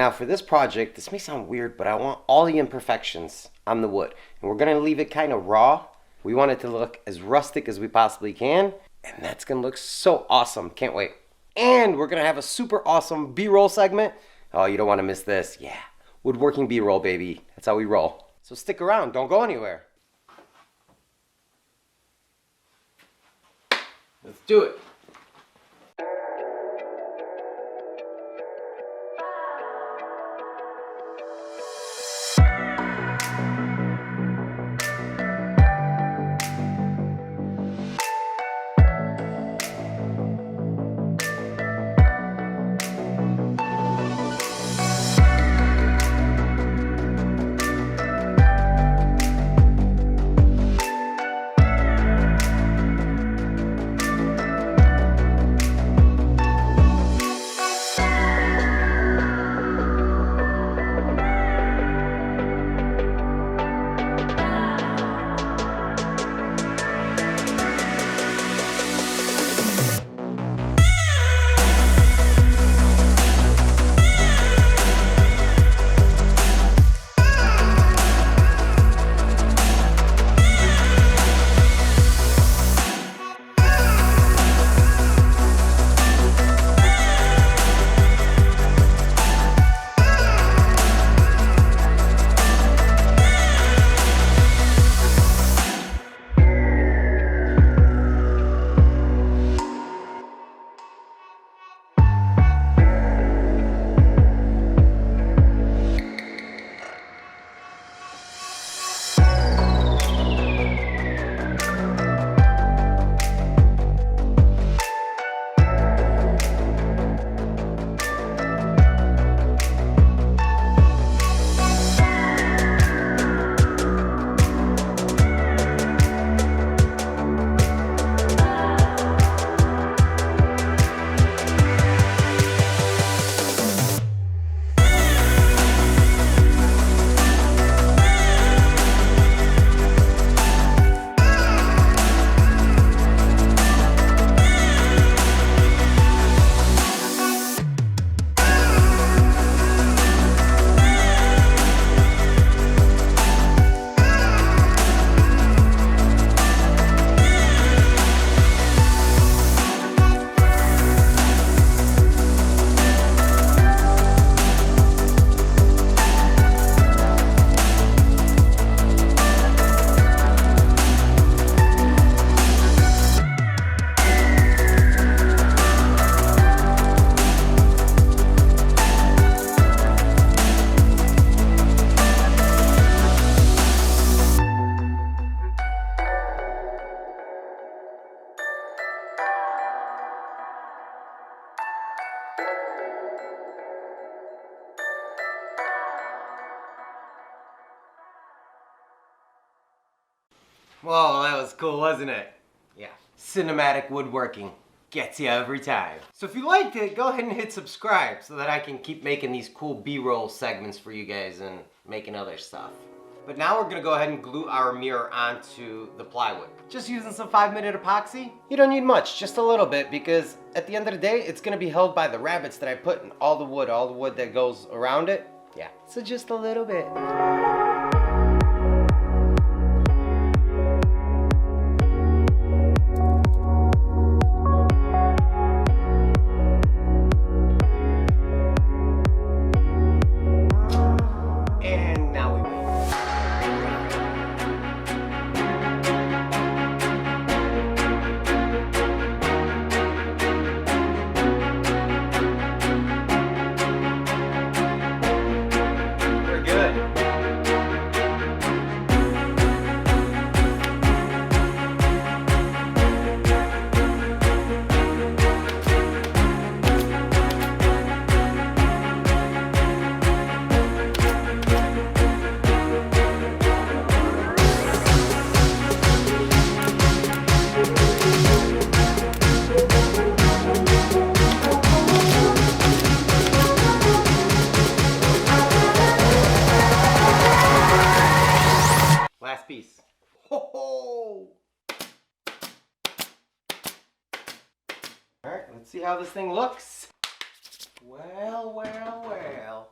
Now for this project, this may sound weird, but I want all the imperfections on the wood. And we're gonna leave it kind of raw. We want it to look as rustic as we possibly can. And that's gonna look so awesome, can't wait. And we're gonna have a super awesome B-roll segment. Oh, you don't wanna miss this, yeah. Woodworking B-roll, baby, that's how we roll. So stick around, don't go anywhere. Let's do it. Whoa, that was cool, wasn't it? Yeah, cinematic woodworking gets you every time. So if you liked it, go ahead and hit subscribe so that I can keep making these cool B-roll segments for you guys and making other stuff. But now we're gonna go ahead and glue our mirror onto the plywood. Just using some 5-minute epoxy. You don't need much, just a little bit, because at the end of the day, it's gonna be held by the rabbets that I put in all the wood that goes around it. Yeah, so just a little bit. Alright, let's see how this thing looks. Well, well, well.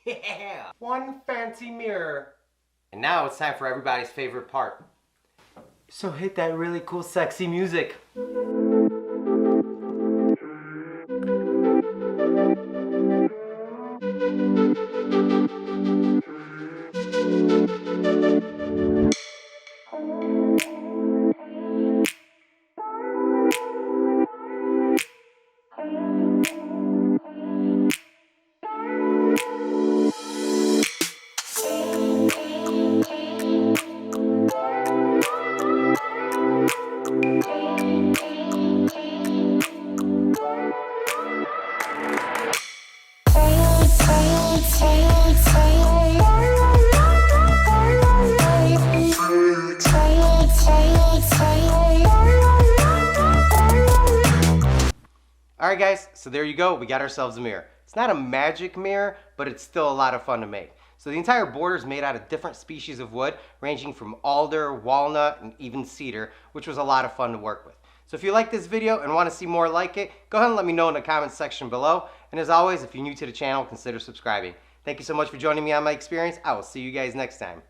Yeah! One fancy mirror. And now it's time for everybody's favorite part. So hit that really cool, sexy music. Alright guys, so there you go, we got ourselves a mirror. It's not a magic mirror, but it's still a lot of fun to make. So the entire border is made out of different species of wood, ranging from alder, walnut, and even cedar, which was a lot of fun to work with. So if you like this video and want to see more like it, go ahead and let me know in the comments section below. And as always, if you're new to the channel, consider subscribing. Thank you so much for joining me on my experience. I will see you guys next time.